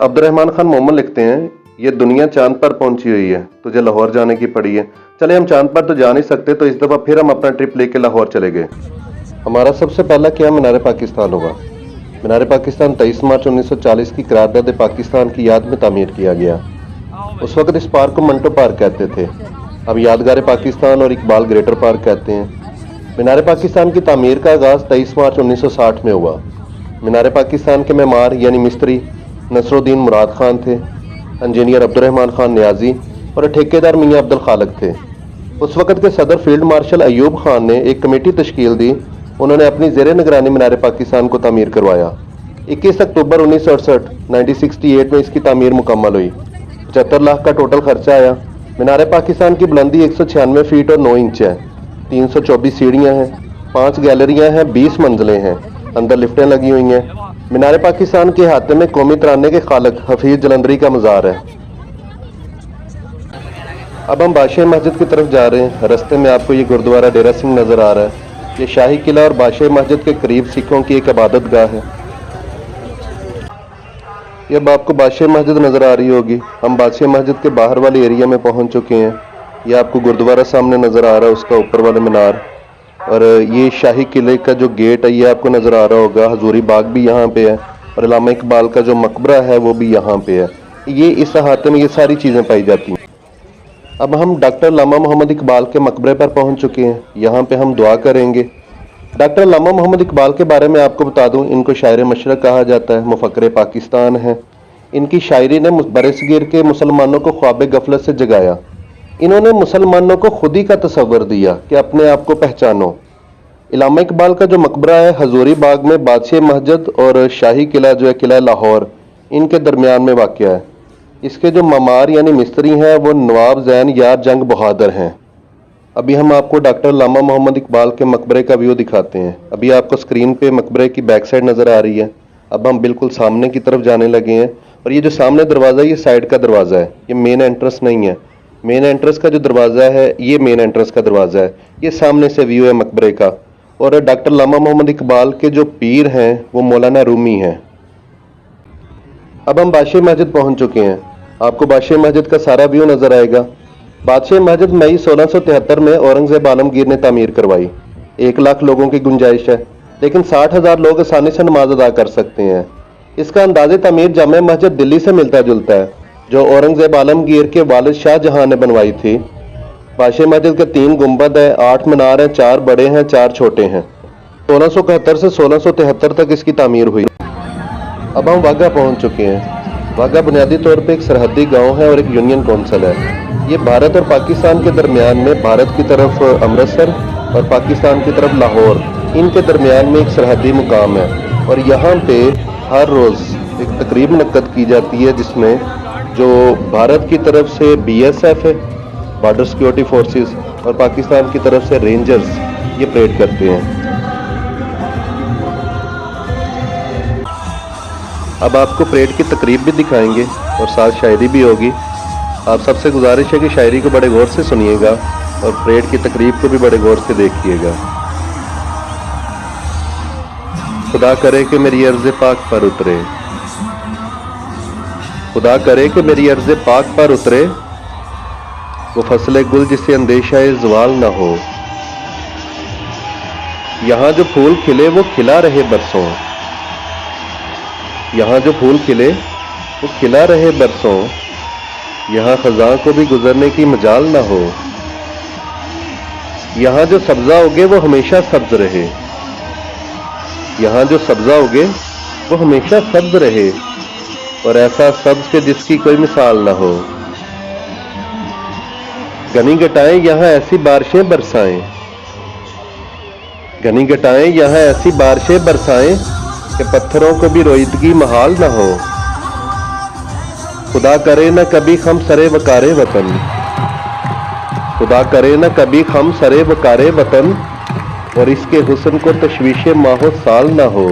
Abdurrahman Khan मोमन लिखते हैं, ये दुनिया चांद पर पहुंची हुई है, तुझे लाहौर जाने की पड़ी है। चले, हम चांद पर तो जा नहीं सकते, तो इस दफ़ा फिर हम अपना ट्रिप लेके लाहौर चले गए। हमारा सबसे पहला क्या मीनार पाकिस्तान होगा। मीनार पाकिस्तान 23 मार्च 1940 की करारदाद पाकिस्तान की याद में तामीर किया गया। उस वक्त इस पार्क को मंटो पार्क कहते थे, अब यादगार पाकिस्तान और इकबाल ग्रेटर पार्क कहते हैं। मीनार पाकिस्तान की तामीर का आगाज़ 23 मार्च 1960 में हुआ। मीनार पाकिस्तान के मेमार यानी मिस्त्री नसरुद्दीन मुराद खान थे, इंजीनियर अब्दुर्रहमान खान न्याजी और ठेकेदार मियाँ अब्दुल खालिक थे। उस वक़्त के सदर फील्ड मार्शल अयूब खान ने एक कमेटी तश्कील दी। उन्होंने अपनी ज़ेर निगरानी मीनार पाकिस्तान को तामीर करवाया। 21 अक्टूबर 1968 में इसकी तामीर मुकम्मल हुई। 75 लाख का टोटल खर्चा आया। मीनार पाकिस्तान की बुलंदी 196 फीट और 9 इंच है। 324 सीढ़ियाँ हैं, 5 गैलरियाँ हैं, 20 मंजिलें हैं, अंदर लिफ्टें लगी हुई हैं। मीनार पाकिस्तान के हाथे में कौमी तराने के खालक हफीज जलंधरी का मज़ार है। अब हम बादशाह मस्जिद की तरफ जा रहे हैं। रास्ते में आपको ये गुरुद्वारा डेरा सिंह नज़र आ रहा है। ये शाही किला और बादशाह मस्जिद के करीब सिखों की एक इबादत गाह है। ये अब आपको बादशाह मस्जिद नज़र आ रही होगी। हम बादशाह मस्जिद के बाहर वाले एरिया में पहुंच चुके हैं। ये आपको गुरुद्वारा सामने नज़र आ रहा है, उसका ऊपर वाला मीनार, और ये शाही किले का जो गेट है ये आपको नज़र आ रहा होगा। हजूरी बाग भी यहाँ पे है और अल्लामा इकबाल का जो मकबरा है वो भी यहाँ पे है। ये इस अहाते में ये सारी चीज़ें पाई जाती हैं। अब हम डॉक्टर अल्लामा मोहम्मद इकबाल के मकबरे पर पहुँच चुके हैं। यहाँ पे हम दुआ करेंगे। डॉक्टर अल्लामा मोहम्मद इकबाल के बारे में आपको बता दूँ, इनको शायर मशरक़ कहा जाता है, मुफक्किर पाकिस्तान है। इनकी शायरी ने बरसगीर के मुसलमानों को ख्वाब गफलत से जगाया। इन्होंने मुसलमानों को खुदी का तस्वर दिया कि अपने आप को पहचानो। अल्लामा इकबाल का जो मकबरा है हजूरी बाग में बादशाह मस्जिद और शाही किला जो है किला लाहौर, इनके दरमियान में वाक़या है। इसके जो ममार यानी मिस्त्री हैं वो नवाब ज़ैन यार जंग बहादुर हैं। अभी हम आपको डॉक्टर अल्लामा मोहम्मद इकबाल के मकबरे का व्यू दिखाते हैं। अभी आपको स्क्रीन पे मकबरे की बैक साइड नज़र आ रही है। अब हम बिल्कुल सामने की तरफ जाने लगे हैं और ये जो सामने दरवाज़ा है ये साइड का दरवाज़ा है, ये मेन एंट्रेंस नहीं है। मेन एंट्रेंस का जो दरवाज़ा है ये मेन एंट्रेंस का दरवाज़ा है। ये सामने से व्यू है मकबरे का। और डॉक्टर अल्लामा मोहम्मद इकबाल के जो पीर हैं वो मौलाना रूमी हैं। अब हम बादशाह मस्जिद पहुंच चुके हैं। आपको बादशाह मस्जिद का सारा व्यू नज़र आएगा। बादशाह मस्जिद मई 1673 में औरंगज़ेब आलमगीर ने तामीर करवाई। 1 लाख लोगों की गुंजाइश है, लेकिन 60,000 लोग आसानी से नमाज अदा कर सकते हैं। इसका अंदाज़े तामीर जामे मस्जिद दिल्ली से मिलता जुलता है, जो औरंगज़ेब आलमगीर के वालिद शाहजहां ने बनवाई थी। बादशाह मस्जिद के 3 गुंबद है, 8 मीनार हैं, 4 बड़े हैं, 4 छोटे हैं। 1671 से 1673 तक इसकी तामीर हुई। अब हम वाघा पहुंच चुके हैं। वाघा बुनियादी तौर पे एक सरहदी गांव है और एक यूनियन कौंसिल है। ये भारत और पाकिस्तान के दरमियान में, भारत की तरफ अमृतसर और पाकिस्तान की तरफ लाहौर, इनके दरमियान में एक सरहदी मुकाम है। और यहाँ पे हर रोज़ एक तकरीब मुनक्कद की जाती है जिसमें जो भारत की तरफ से BSF है, बॉर्डर सिक्योरिटी फोर्सेस, और पाकिस्तान की तरफ से रेंजर्स ये परेड करते हैं। अब आपको परेड की तकरीब भी दिखाएंगे और साथ शायरी भी होगी। आप सबसे गुजारिश है कि शायरी को बड़े गौर से सुनिएगा और परेड की तकरीब को भी बड़े गौर से देखिएगा। खुदा करे कि मेरी अर्ज़ पाक पर उतरे, खुदा करे कि मेरी अर्ज़ पाक पर उतरे, वो फसले गुल जिसे अंदेशा ज़वाल ना हो। यहाँ जो फूल खिले वो खिला रहे बरसों, यहाँ जो फूल खिले वो खिला रहे बरसों, यहाँ खज़ां को भी गुजरने की मजाल ना हो। यहाँ जो सब्ज़ा उगे वो हमेशा सब्ज़ रहे, यहाँ जो सब्ज़ा उगे वो हमेशा सब्ज़ रहे, और ऐसा सब्ज़ के जिसकी कोई मिसाल ना हो। घनी घटाएं यहाँ ऐसी बारिशें बरसाएं, घनी घटाएं यहाँ ऐसी बारिशें बरसाएं कि पत्थरों को भी रोईदगी महाल न हो। खुदा करे न कभी खम सरे वकारे वतन, खुदा करे न कभी खम सरे वकारे वतन, और इसके हुस्न को तशवीशे माहो साल न हो।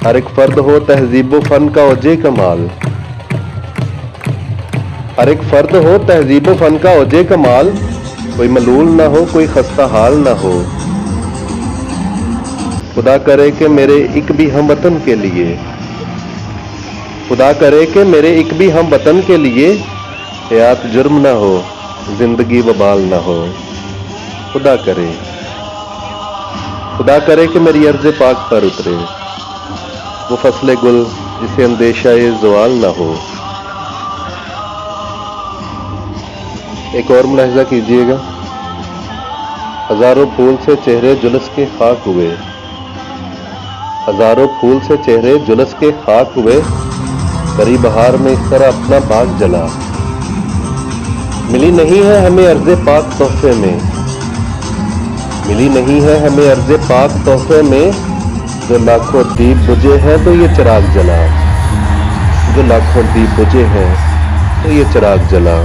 हर एक फर्द हो तहजीब फन का औजे कमाल, हर एक फर्द हो तहजीब फन का औजे कमाल, कोई मलूल ना हो कोई खस्ता हाल ना हो। खुदा करे कि मेरे एक भी हमवतन के लिए खुदा करे कि मेरे एक भी हम वतन के लिए हयात जुर्म ना हो, जिंदगी वबाल ना हो। खुदा करे कि मेरी अर्ज़ पाक पर उतरे वो फसले गुल जिसे अंदेशा ये ज़वाल ना हो। एक और मुलाहिज़ा कीजिएगा। हज़ारों फूल से चेहरे जुलस के खाक हुए, हज़ारों फूल से चेहरे जुलस के खाक हुए, बरी बहार में इस तरह अपना बाग जला। मिली नहीं है हमें अर्ज़े पाक तोहफे में, मिली नहीं है हमें अर्ज़े पाक तोहफे में, जो लाखों दीप बुझे हैं तो ये चिराग जला, जो लाखों दीप बुझे हैं तो ये चिराग जला।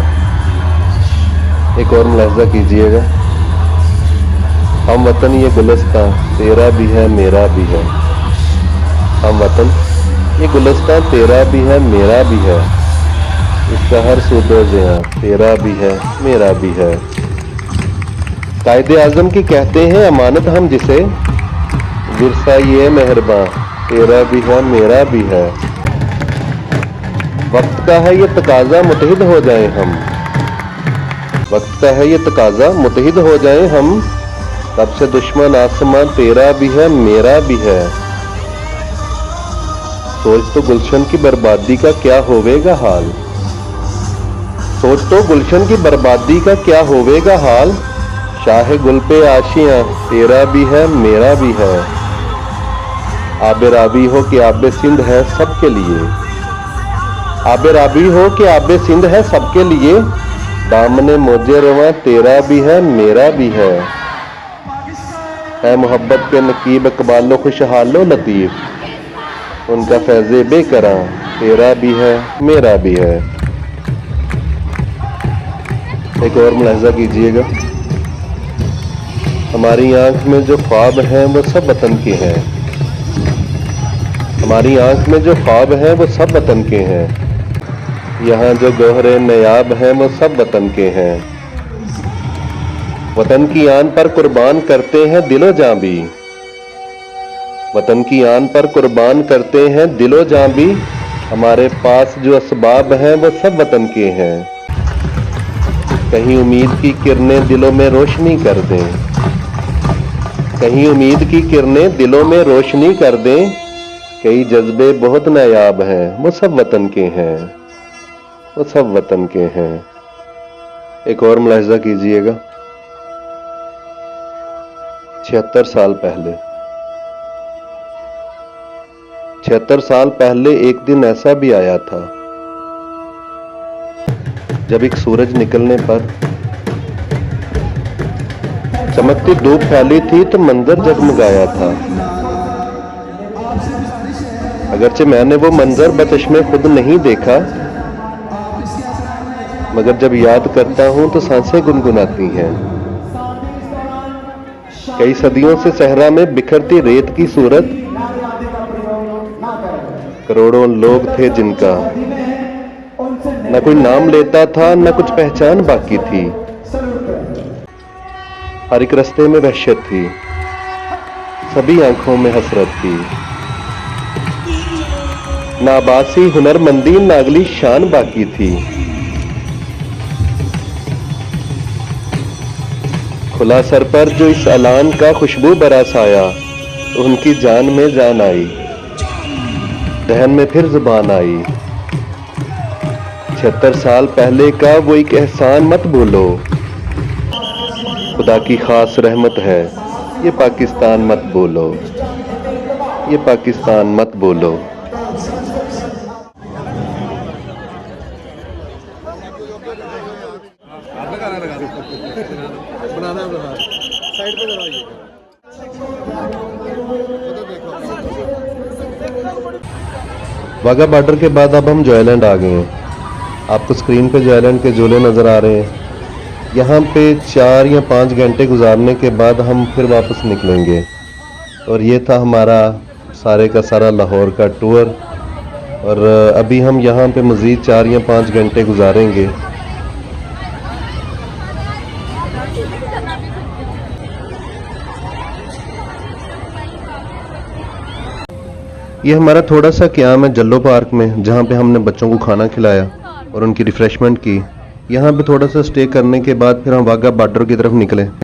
एक और मुलाहिज़ा कीजिएगा। हम वतन ये गुलिस्तां तेरा भी है मेरा भी है, हम वतन ये गुलिस्तां तेरा भी है मेरा भी है, इसका हर सूदो ज़ियां तेरा भी है मेरा भी है। कायदे आज़म की कहते हैं अमानत हम जिसे, विरसा ये मेहरबां तेरा भी है मेरा भी है। वक्त का है ये तकाजा मुतहिद हो जाए हम, वक्त का है ये तकाजा मुतहिद हो जाए हम, तब से दुश्मन आसमां तेरा भी है मेरा भी है। सोच तो गुलशन की बर्बादी का क्या होवेगा हाल, सोच तो गुलशन की बर्बादी का क्या होवेगा हाल, शाह गुल पे आशियां तेरा भी है मेरा भी है। आबे रावी हो कि आबे सिंध है सबके लिए, आबे रावी हो कि आबे सिंध है सबके लिए, दामने मोजे रवां तेरा भी है मेरा भी है मोहब्बत के नकीब इकबालो खुशहालो लतीफ़, उनका फैज़े बेकरां तेरा भी है मेरा भी है। एक और मुलाहिज़ा कीजिएगा। हमारी आंख में जो ख्वाब हैं वो सब वतन के हैं, हमारी आंख में जो ख्वाब हैं वो सब वतन के हैं, यहाँ जो गौहरे नयाब हैं वो सब वतन के हैं। वतन की आन पर कुर्बान करते हैं दिलो जां भी, वतन की आन पर कुर्बान करते हैं दिलो जां भी, हमारे पास जो असबाब हैं वो सब वतन के हैं। कहीं उम्मीद की किरणें दिलों में रोशनी कर दें, कहीं उम्मीद की किरणें दिलों में रोशनी कर दें, कई जज्बे बहुत नायाब हैं वो सब वतन के हैं, वो सब वतन के हैं। एक और मुलाहिज़ा कीजिएगा। 76 साल पहले, 76 साल पहले एक दिन ऐसा भी आया था जब एक सूरज निकलने पर चमकती धूप फैली थी तो मंजर जगमगाया था। अगरचे मैंने वो मंजर बचश्मे खुद नहीं देखा, मगर जब याद करता हूं तो सांसें गुनगुनाती हैं। कई सदियों से सहरा में बिखरती रेत की सूरत, करोड़ों लोग थे जिनका न कोई नाम लेता था न कुछ पहचान बाकी थी। हर एक रास्ते में वहशत थी, सभी आंखों में हसरत थी। नाबासी हुनरमंदी नागली शान बाकी थी। खुला सर पर जो इस ऐलान का खुशबू बरस आया, तो उनकी जान में जान आई, दहन में फिर जुबान आई। 76 साल पहले का वो एक एहसान मत भूलो, खुदा की खास रहमत है ये पाकिस्तान मत बोलो, ये पाकिस्तान मत बोलो। वाघा बॉर्डर के बाद अब हम जॉयलैंड आ गए हैं। आपको स्क्रीन पे जॉयलैंड के झूले नज़र आ रहे हैं। यहाँ पे 4 या 5 घंटे गुजारने के बाद हम फिर वापस निकलेंगे। और ये था हमारा सारे का सारा लाहौर का टूर, और अभी हम यहाँ पे मज़ीद 4 या 5 घंटे गुजारेंगे। ये हमारा थोड़ा सा क़याम है जल्लो पार्क में, जहाँ पे हमने बच्चों को खाना खिलाया और उनकी रिफ़्रेशमेंट की। यहाँ पे थोड़ा सा स्टे करने के बाद फिर हम वाघा बॉर्डर की तरफ निकले।